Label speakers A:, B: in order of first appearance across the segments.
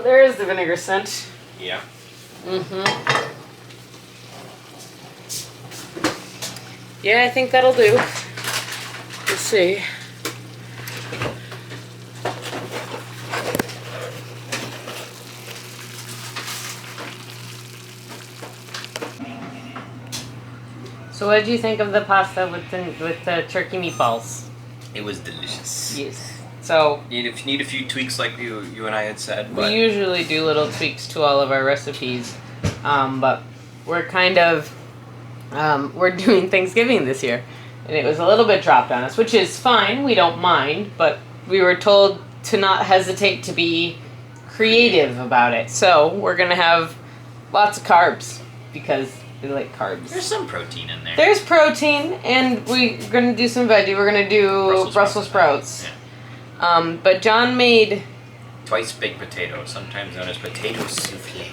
A: there is the vinegar scent.
B: Yeah.
A: Mm-hmm. Yeah, I think that'll do. Let's see. So what did you think of the pasta with the turkey meatballs?
B: It was delicious.
A: Yes. So
B: You need a few tweaks like you and I had said. But
A: we usually do little tweaks to all of our recipes, but we're kind of we're doing Thanksgiving this year, and it was a little bit dropped on us, which is fine. We don't mind, but we were told to not hesitate to be creative about it. So we're gonna have lots of carbs because we like carbs.
B: There's some protein in there.
A: There's protein, and we're gonna do some veggie. We're gonna do Brussels sprouts.
B: Yeah.
A: But John made
B: Twice baked potato, sometimes known as potato souffle.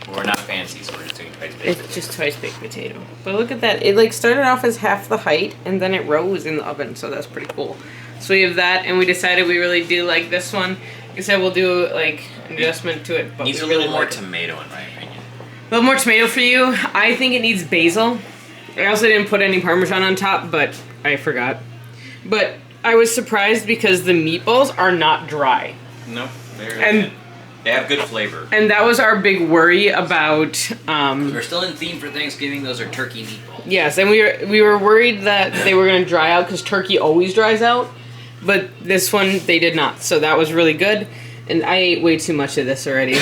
B: We're not fancy, so we're just doing twice baked
A: It's
B: potato.
A: just twice baked potato. But look at that. It like started off as half the height and then it rose in the oven, so that's pretty cool. So we have that, and we decided we really do like this one. Like I said, we'll do like an adjustment to it. But
B: Needs a
A: really
B: little more
A: like
B: tomato in my opinion.
A: A little more tomato for you. I think it needs basil. I also didn't put any Parmesan on top, but I forgot. But I was surprised because the meatballs are not dry.
B: No, they have good flavor.
A: And that was our big worry about...
B: We're still in theme for Thanksgiving. Those are turkey meatballs.
A: Yes, and we were worried that they were going to dry out because turkey always dries out. But this one, they did not. So that was really good. And I ate way too much of this already.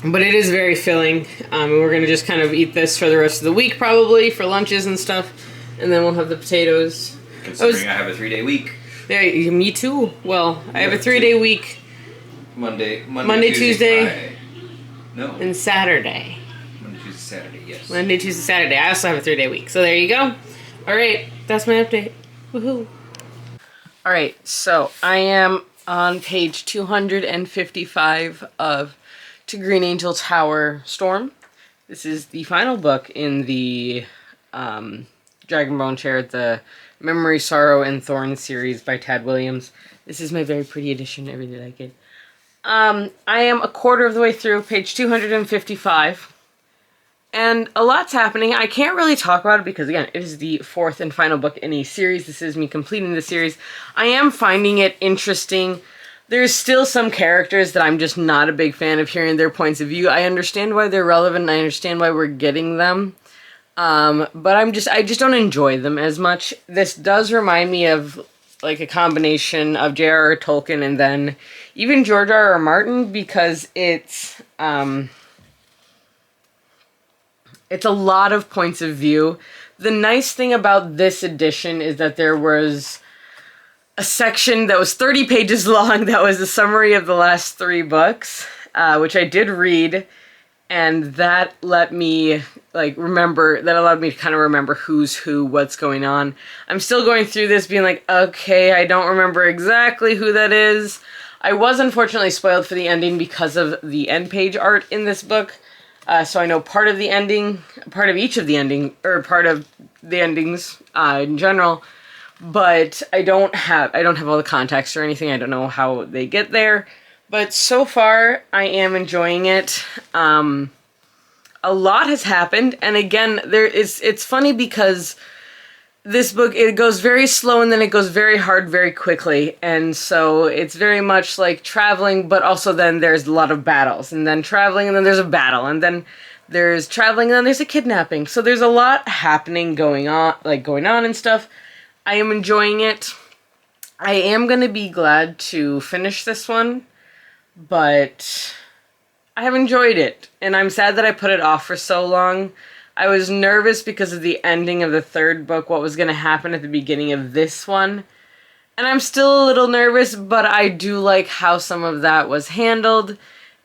A: But it is very filling. We're going to just kind of eat this for the rest of the week probably for lunches and stuff. And then we'll have the potatoes.
B: Considering I have a 3-day week.
A: Yeah, me too. Well, I have a 3-day week.
B: Monday,
A: Tuesday,
B: Friday. No.
A: And Saturday.
B: Monday, Tuesday, Saturday, yes.
A: Monday, Tuesday, Saturday. I also have a 3-day week. So there you go. All right, that's my update. Woohoo. All right, so I am on page 255 of To Green Angel Tower Storm. This is the final book in the Dragonbone Chair, the Memory, Sorrow, and Thorn series by Tad Williams. This is my very pretty edition. I really like it. I am a quarter of the way through page 255. And a lot's happening. I can't really talk about it because, again, it is the fourth and final book in a series. This is me completing the series. I am finding it interesting. There's still some characters that I'm just not a big fan of hearing their points of view. I understand why they're relevant and I understand why we're getting them. But I just don't enjoy them as much. This does remind me of like a combination of J.R.R. Tolkien and then even George R.R. Martin, because it's a lot of points of view. The nice thing about this edition is that there was a section that was 30 pages long that was a summary of the last 3 books, which I did read, and that let me allowed me to kind of remember who's who, what's going on. I'm still going through this being like, okay, I don't remember exactly who that is. I was unfortunately spoiled for the ending because of the end page art in this book. So I know part of the ending, part of each of the ending, or part of the endings in general, but I don't have all the context or anything. I don't know how they get there, but so far I am enjoying it. A lot has happened, and again, it's funny because this book, it goes very slow and then it goes very hard very quickly, and so it's very much like traveling, but also then there's a lot of battles, and then traveling, and then there's a battle, and then there's traveling, and then there's a kidnapping. So there's a lot happening going on and stuff. I am enjoying it. I am going to be glad to finish this one, but I have enjoyed it, and I'm sad that I put it off for so long. I was nervous because of the ending of the 3rd book, what was going to happen at the beginning of this one. And I'm still a little nervous, but I do like how some of that was handled,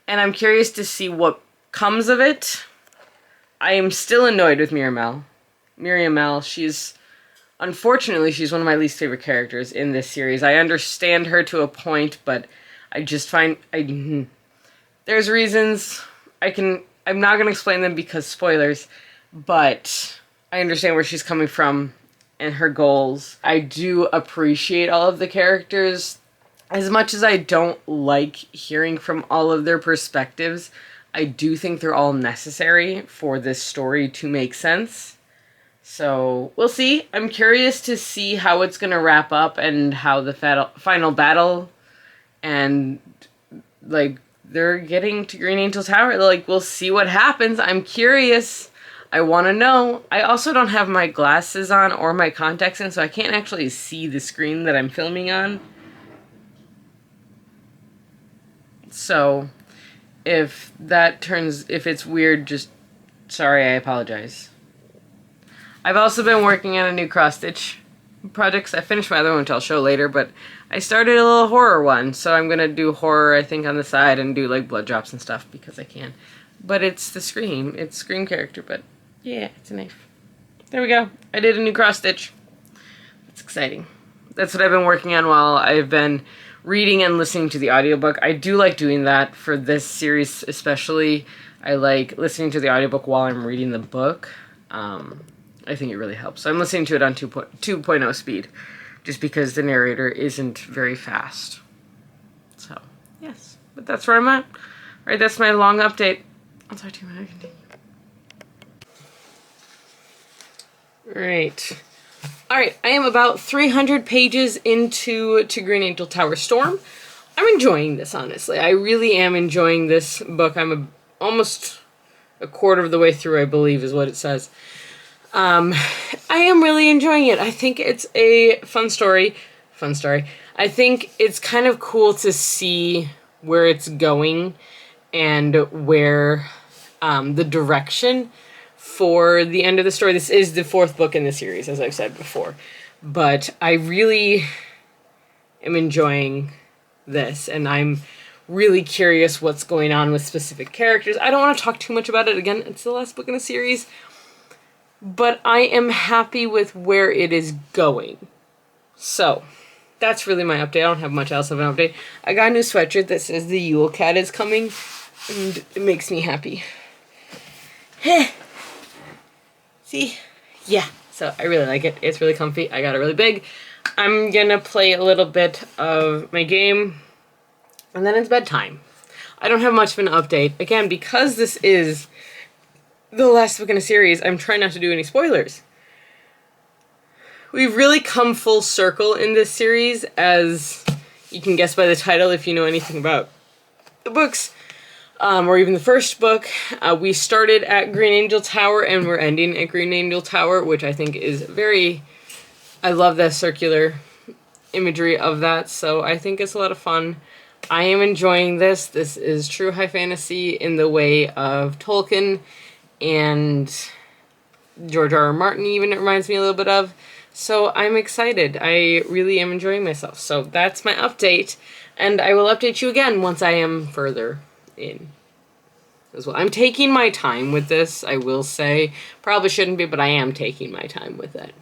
A: and I'm curious to see what comes of it. I am still annoyed with Miriam L. Unfortunately, she's one of my least favorite characters in this series. I understand her to a point, but I just find... There's reasons. I'm not going to explain them because spoilers, but I understand where she's coming from and her goals. I do appreciate all of the characters as much as I don't like hearing from all of their perspectives, I do think they're all necessary for this story to make sense. So we'll see. I'm curious to see how it's going to wrap up and how the final battle and like they're getting to Green Angel Tower. Like we'll see what happens. I'm curious. I want to know. I also don't have my glasses on or my contacts in, so I can't actually see the screen that I'm filming on. So if it's weird, just sorry, I apologize. I've also been working on a new cross-stitch project. I finished my other one, which I'll show later, but I started a little horror one, so I'm going to do horror, I think, on the side and do, like, blood drops and stuff because I can. But it's the Scream. It's Scream character, but yeah, it's a knife. There we go. I did a new cross-stitch. That's exciting. That's what I've been working on while I've been reading and listening to the audiobook. I do like doing that for this series especially. I like listening to the audiobook while I'm reading the book. I think it really helps. So I'm listening to it on 2.0 speed, just because the narrator isn't very fast. So, yes. But that's where I'm at. All right, that's my long update. I'll talk to you when I continue. Right. Alright, I am about 300 pages into Green Angel Tower Storm. I'm enjoying this, honestly. I really am enjoying this book. I'm almost a quarter of the way through, I believe, is what it says. I am really enjoying it. I think it's a fun story. I think it's kind of cool to see where it's going and where the direction for the end of the story. This is the 4th book in the series, as I've said before. But I really am enjoying this, and I'm really curious what's going on with specific characters. I don't want to talk too much about it. Again, it's the last book in the series. But I am happy with where it is going. So, that's really my update. I don't have much else of an update. I got a new sweatshirt that says the Yule Cat is coming, and it makes me happy. See? Yeah. So, I really like it. It's really comfy. I got it really big. I'm gonna play a little bit of my game, and then it's bedtime. I don't have much of an update. Again, because this is the last book in a series, I'm trying not to do any spoilers. We've really come full circle in this series, as you can guess by the title if you know anything about the books, or even the first book. We started at Green Angel Tower and we're ending at Green Angel Tower, which I think is I love that circular imagery of that, so I think it's a lot of fun. I am enjoying this. This is true high fantasy in the way of Tolkien and George R.R. Martin, even, it reminds me a little bit of. So I'm excited. I really am enjoying myself. So that's my update, and I will update you again once I am further in as well. I'm taking my time with this, I will say. Probably shouldn't be, but I am taking my time with it.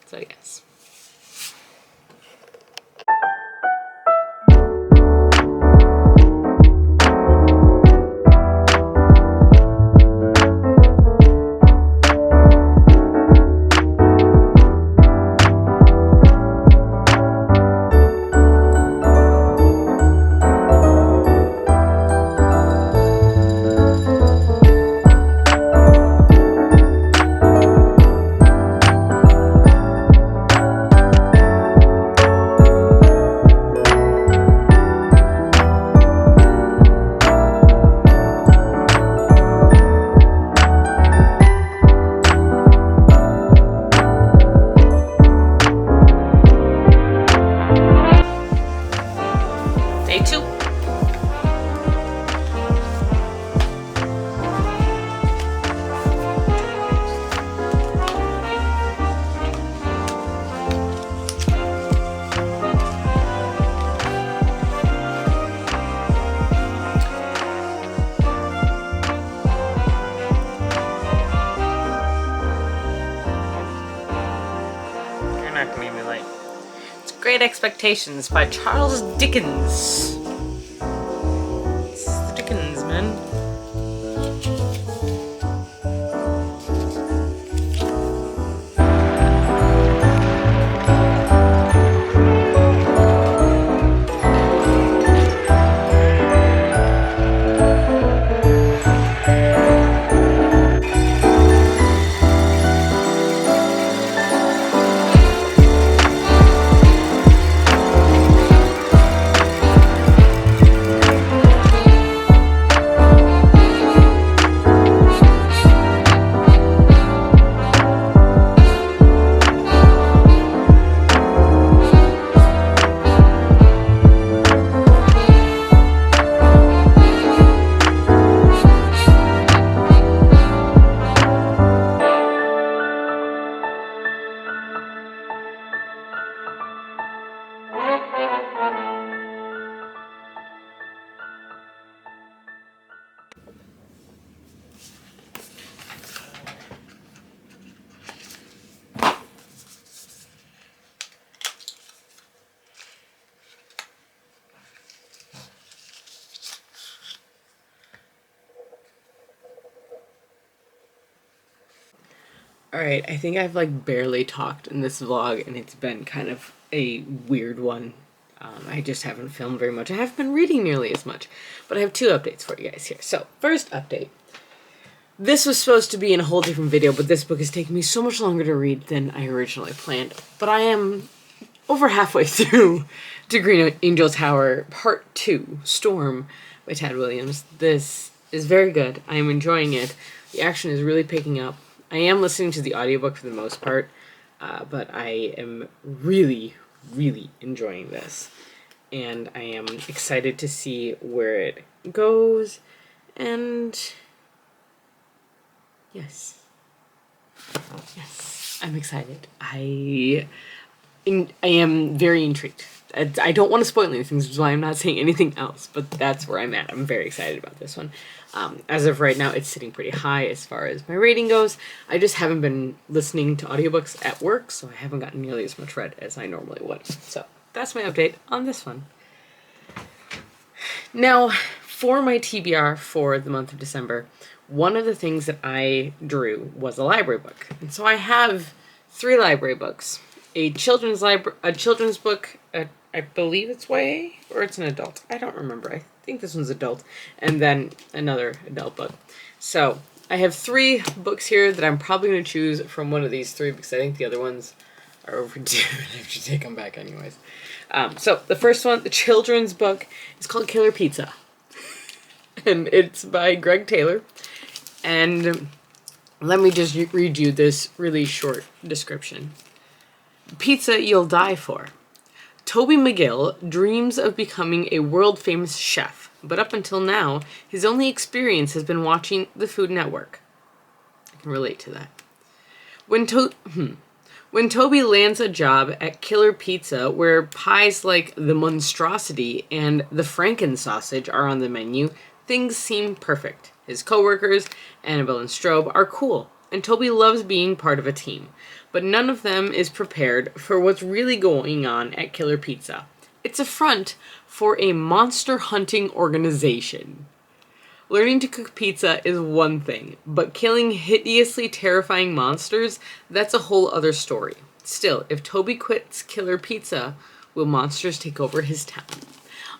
A: So yes. Day 2. You're not gonna make me late. It's Great Expectations by Charles Dickens. It's the Dickens, man. Alright, I think I've like barely talked in this vlog, and it's been kind of a weird one. I just haven't filmed very much. I haven't been reading nearly as much, but I have 2 updates for you guys here. So, first update. This was supposed to be in a whole different video, but this book has taken me so much longer to read than I originally planned. But I am over halfway through to Green Angel Tower Part 2, Storm by Tad Williams. This is very good. I am enjoying it. The action is really picking up. I am listening to the audiobook for the most part, but I am really, really enjoying this. And I am excited to see where it goes. And yes, I'm excited. I am very intrigued. I don't want to spoil anything, which is why I'm not saying anything else, but that's where I'm at. I'm very excited about this one. As of right now, it's sitting pretty high as far as my rating goes. I just haven't been listening to audiobooks at work, so I haven't gotten nearly as much read as I normally would. So that's my update on this one. Now, for my TBR for the month of December, one of the things that I drew was a library book. And so I have 3 library books. A children's book, I believe it's YA, or it's an adult. I don't remember. I think this one's adult. And then another adult book. So I have 3 books here that I'm probably going to choose from one of these 3 because I think the other ones are overdue and I have to take them back anyways. So the first one, the children's book, is called Killer Pizza. And it's by Greg Taylor. And let me just read you this really short description. Pizza you'll die for. Toby McGill dreams of becoming a world-famous chef, but up until now, his only experience has been watching the Food Network. I can relate to that. When Toby lands a job at Killer Pizza, where pies like the Monstrosity and the Franken sausage are on the menu, things seem perfect. His coworkers, Annabelle and Strobe, are cool, and Toby loves being part of a team. But none of them is prepared for what's really going on at Killer Pizza. It's a front for a monster hunting organization. Learning to cook pizza is one thing, but killing hideously terrifying monsters, that's a whole other story. Still, if Toby quits Killer Pizza, will monsters take over his town?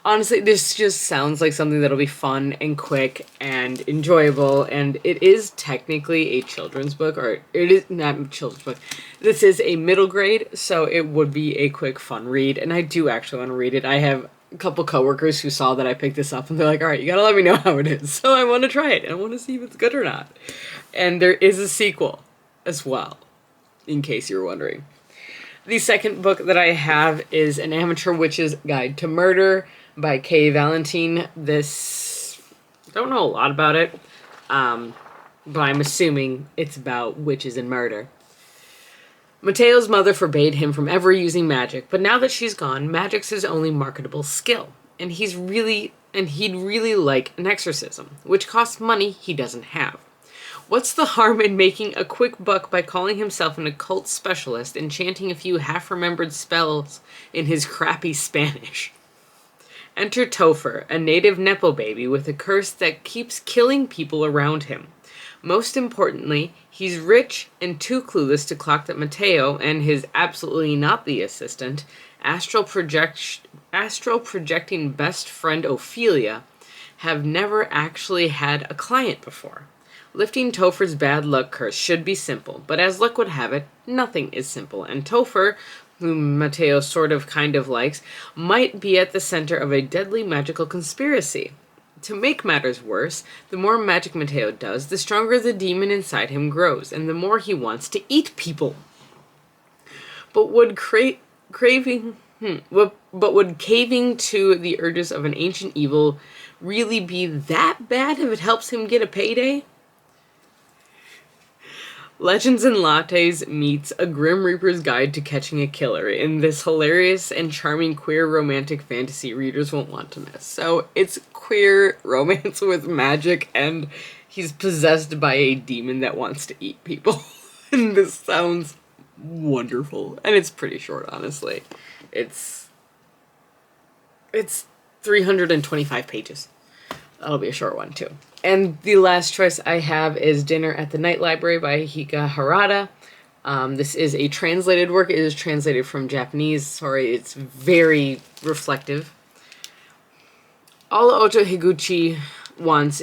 A: Honestly, this just sounds like something that'll be fun and quick and enjoyable, and it is technically a children's book, or it is not a children's book. This is a middle grade, so it would be a quick, fun read, and I do actually want to read it. I have a couple coworkers who saw that I picked this up, and they're like, all right, you gotta let me know how it is. So I want to try it, and I want to see if it's good or not. And there is a sequel as well, in case you were wondering. The second book that I have is An Amateur Witch's Guide to Murder by Kay Valentine. This, I don't know a lot about it, but I'm assuming it's about witches and murder. Mateo's mother forbade him from ever using magic, but now that she's gone, magic's his only marketable skill, and he'd really like an exorcism, which costs money he doesn't have. What's the harm in making a quick buck by calling himself an occult specialist and chanting a few half-remembered spells in his crappy Spanish? Enter Topher, a native Nepo baby with a curse that keeps killing people around him. Most importantly, he's rich and too clueless to clock that Mateo and his absolutely not the assistant, astral projecting best friend Ophelia, have never actually had a client before. Lifting Topher's bad luck curse should be simple, but as luck would have it, nothing is simple, and Topher, whom Mateo sort of kind of likes, might be at the center of a deadly magical conspiracy. To make matters worse, the more magic Mateo does, the stronger the demon inside him grows, and the more he wants to eat people. But would caving to the urges of an ancient evil really be that bad if it helps him get a payday? Legends and Lattes meets A Grim Reaper's Guide to Catching a Killer in this hilarious and charming queer romantic fantasy readers won't want to miss. So it's queer romance with magic, and he's possessed by a demon that wants to eat people. And this sounds wonderful. And it's pretty short, honestly. It's 325 pages. That'll be a short one, too. And the last choice I have is Dinner at the Night Library by Hika Harada. This is a translated work. It is translated from Japanese. Sorry, it's very reflective. All Oto Higuchi wants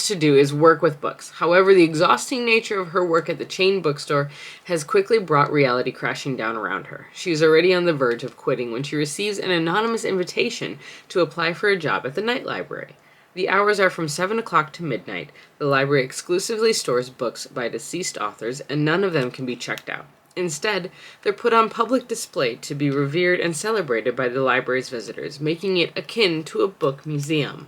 A: to do is work with books. However, the exhausting nature of her work at the chain bookstore has quickly brought reality crashing down around her. She is already on the verge of quitting when she receives an anonymous invitation to apply for a job at the night library. The hours are from 7 o'clock to midnight. The library exclusively stores books by deceased authors, and none of them can be checked out. Instead, they're put on public display to be revered and celebrated by the library's visitors, making it akin to a book museum.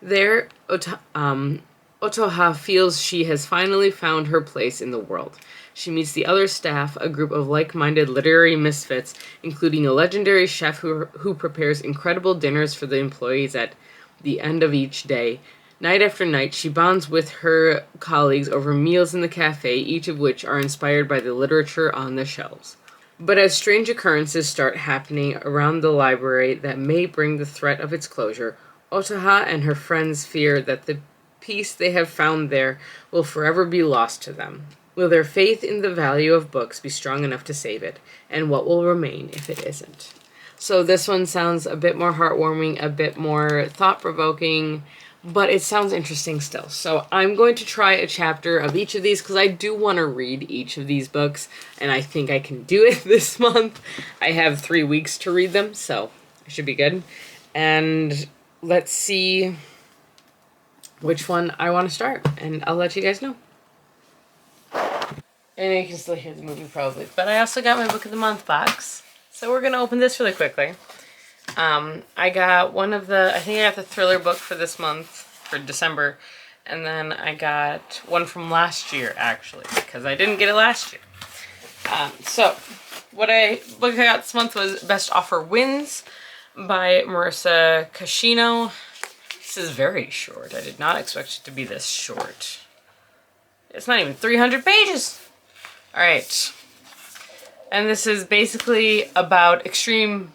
A: There, Otoha feels she has finally found her place in the world. She meets the other staff, a group of like-minded literary misfits, including a legendary chef who prepares incredible dinners for the employees at the end of each day. Night after night, she bonds with her colleagues over meals in the cafe, each of which are inspired by the literature on the shelves. But as strange occurrences start happening around the library that may bring the threat of its closure, Otoha and her friends fear that the peace they have found there will forever be lost to them. Will their faith in the value of books be strong enough to save it? And what will remain if it isn't? So this one sounds a bit more heartwarming, a bit more thought-provoking, but it sounds interesting still. So I'm going to try a chapter of each of these because I do want to read each of these books, and I think I can do it this month. I have 3 weeks to read them, so I should be good. And let's see which one I want to start, and I'll let you guys know. And you can still hear the movie probably. But I also got my Book of the Month box, so we're going to open this really quickly. I got I think I got the thriller book for this month, for December, and then I got one from last year, actually, because I didn't get it last year. So, book I got this month was Best Offer Wins by Marissa Cashino. This is very short. I did not expect it to be this short. It's not even 300 pages. All right. And this is basically about extreme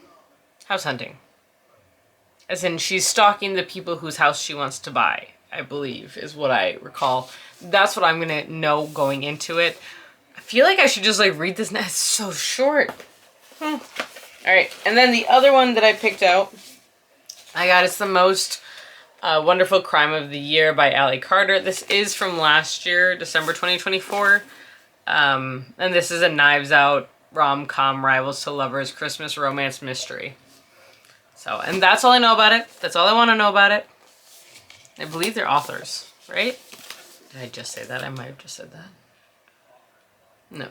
A: house hunting. As in, she's stalking the people whose house she wants to buy, I believe, is what I recall. That's what I'm going to know going into it. I feel like I should just, read this now. It's so short. All right. And then the other one that I picked out, It's the Most Wonderful Crime of the Year by Allie Carter. This is from last year, December 2024. And this is a Knives Out rom-com rivals to lovers Christmas romance mystery. So, and that's all I know about it. That's all I want to know about it. I believe they're authors, right? Did I just say that? I might have just said that. No.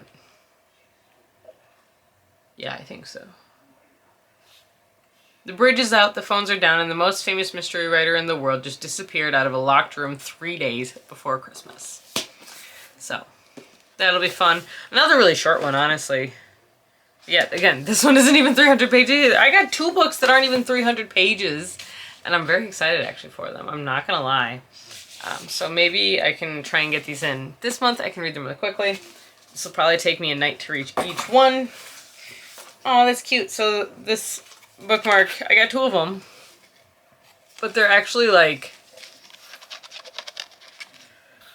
A: Yeah, I think so. The bridge is out, the phones are down, and the most famous mystery writer in the world just disappeared out of a locked room 3 days before Christmas. So, that'll be fun. Another really short one, honestly. Yeah, again, this one isn't even 300 pages either. I got 2 books that aren't even 300 pages, and I'm very excited, actually, for them. I'm not gonna lie. So maybe I can try and get these in this month. I can read them really quickly. This will probably take me a night to read each one. Oh, that's cute. So this bookmark, I got 2 of them, but they're actually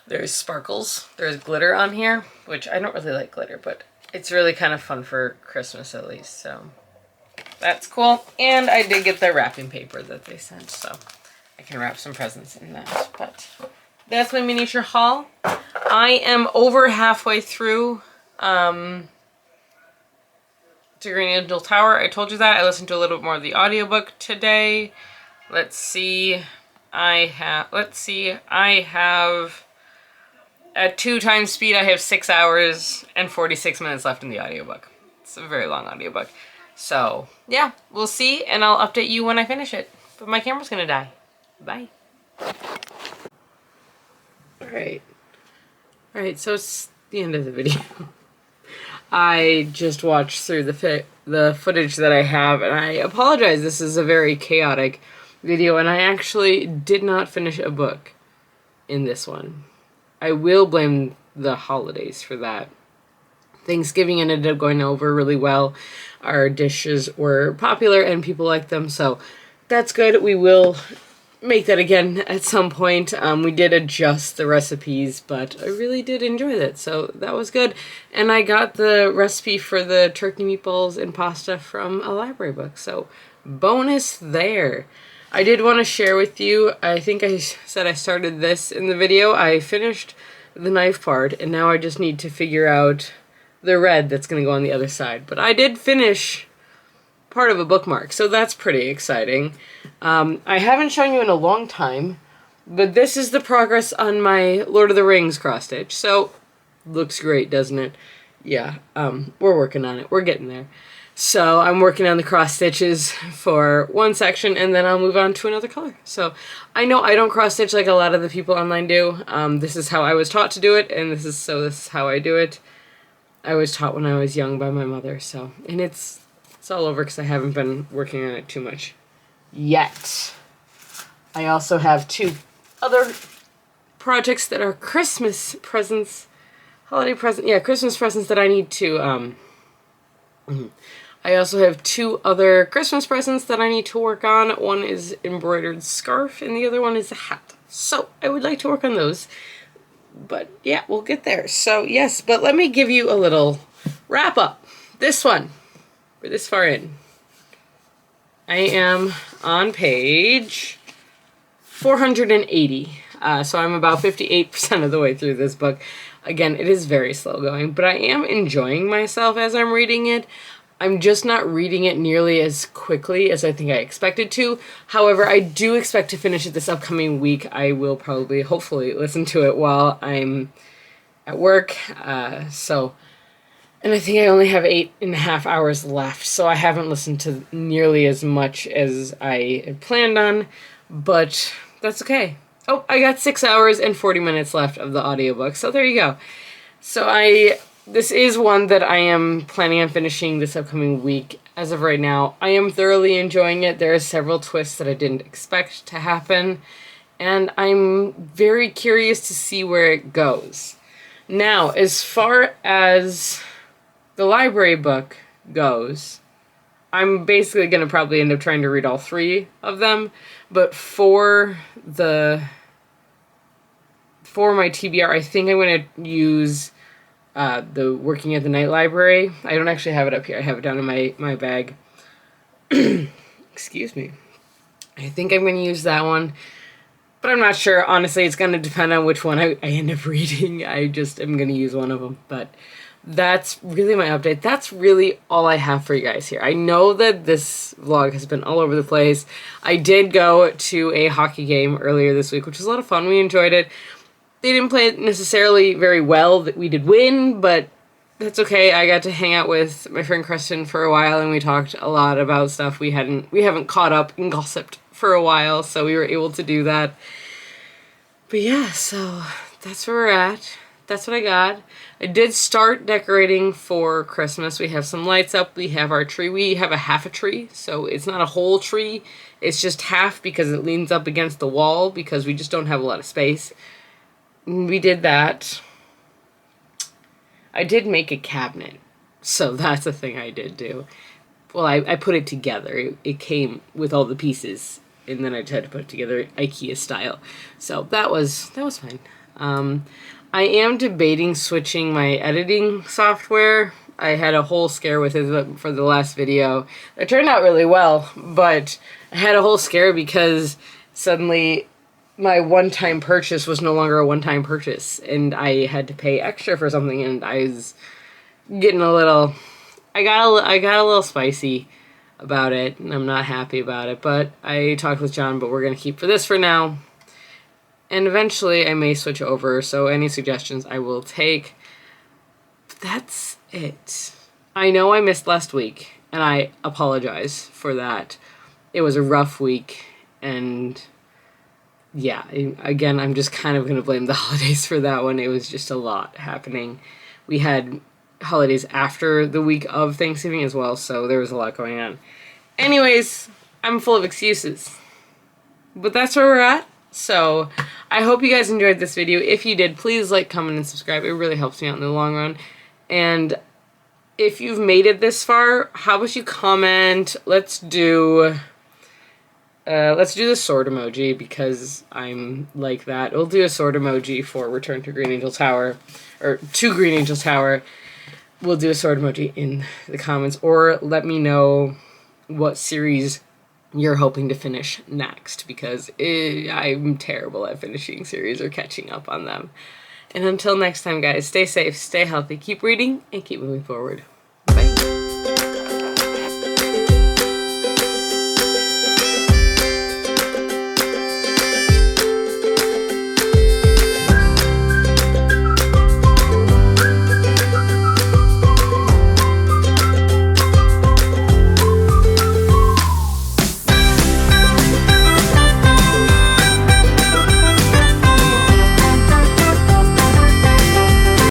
A: there's sparkles, there's glitter on here, which I don't really like glitter, but it's really kind of fun for Christmas at least, so that's cool. And I did get the wrapping paper that they sent, so I can wrap some presents in that. But that's my miniature haul. I am over halfway through to Green Angel Tower. I told you that. I listened to a little bit more of the audiobook today. Let's see. I have at 2 times speed, I have 6 hours and 46 minutes left in the audiobook. It's a very long audiobook. So, yeah, we'll see, and I'll update you when I finish it. But my camera's gonna die. Bye. Alright, so it's the end of the video. I just watched through the footage that I have, and I apologize. This is a very chaotic video, and I actually did not finish a book in this one. I will blame the holidays for that. Thanksgiving ended up going over really well. Our dishes were popular, and people liked them, so that's good. We will make that again at some point. We did adjust the recipes, but I really did enjoy that, so that was good. And I got the recipe for the turkey meatballs and pasta from a library book, so bonus there. I did want to share with you, I think I said I started this in the video. I finished the knife part, and now I just need to figure out the red that's going to go on the other side. But I did finish part of a bookmark, so that's pretty exciting. I haven't shown you in a long time, but this is the progress on my Lord of the Rings cross-stitch. So, looks great, doesn't it? Yeah, we're working on it. We're getting there. So I'm working on the cross stitches for one section, and then I'll move on to another color. So I know I don't cross stitch like a lot of the people online do. This is how I was taught to do it, and this is how I do it. I was taught when I was young by my mother, so, and it's all over because I haven't been working on it too much yet. I also have 2 other projects that are Christmas presents, Christmas presents that I need to, I also have 2 other Christmas presents that I need to work on. One is embroidered scarf, and the other one is a hat. So I would like to work on those. But yeah, we'll get there. So yes, but let me give you a little wrap up. This one, we're this far in. I am on page 480. So I'm about 58% of the way through this book. Again, it is very slow going, but I am enjoying myself as I'm reading it. I'm just not reading it nearly as quickly as I think I expected to. However, I do expect to finish it this upcoming week. I will probably, hopefully, listen to it while I'm at work. And I think I only have 8.5 hours left, so I haven't listened to nearly as much as I had planned on, but that's okay. Oh, I got 6 hours and 40 minutes left of the audiobook, so there you go. So this is one that I am planning on finishing this upcoming week. As of right now, I am thoroughly enjoying it. There are several twists that I didn't expect to happen, and I'm very curious to see where it goes. Now, as far as the library book goes, I'm basically going to probably end up trying to read all 3 of them, but for my TBR, I think I'm going to use the Working at the Night Library. I don't actually have it up here. I have it down in my bag. Excuse me. I think I'm going to use that one, but I'm not sure. Honestly, it's going to depend on which one I end up reading. I just am going to use one of them, but that's really my update. That's really all I have for you guys here. I know that this vlog has been all over the place. I did go to a hockey game earlier this week, which was a lot of fun. We enjoyed it. They didn't play it necessarily very well. We did win, but that's okay. I got to hang out with my friend Kristen for a while, and we talked a lot about stuff we haven't caught up and gossiped for a while, so we were able to do that. But yeah, so that's where we're at. That's what I got. I did start decorating for Christmas. We have some lights up. We have our tree. We have a half a tree, so it's not a whole tree. It's just half because it leans up against the wall because we just don't have a lot of space. We did that. I did make a cabinet, so that's a thing I did do. Well, I put it together. It came with all the pieces, and then I tried to put it together IKEA style. So that was fine. I am debating switching my editing software. I had a whole scare with it for the last video. It turned out really well, but I had a whole scare because suddenly my one-time purchase was no longer a one-time purchase, and I had to pay extra for something, and I was getting a little... I got a little spicy about it, and I'm not happy about it, but I talked with John, but we're going to keep for this for now. And eventually I may switch over, so any suggestions I will take. But that's it. I know I missed last week, and I apologize for that. It was a rough week, and yeah, again, I'm just kind of going to blame the holidays for that one. It was just a lot happening. We had holidays after the week of Thanksgiving as well, so there was a lot going on. Anyways, I'm full of excuses. But that's where we're at. So I hope you guys enjoyed this video. If you did, please like, comment, and subscribe. It really helps me out in the long run. And if you've made it this far, how about you comment? Let's do Let's do the sword emoji because I'm like that. We'll do a sword emoji for Return to Green Angel Tower, or to Green Angel Tower. We'll do a sword emoji in the comments, or let me know what series you're hoping to finish next, because I'm terrible at finishing series or catching up on them. And until next time, guys, stay safe, stay healthy, keep reading, and keep moving forward.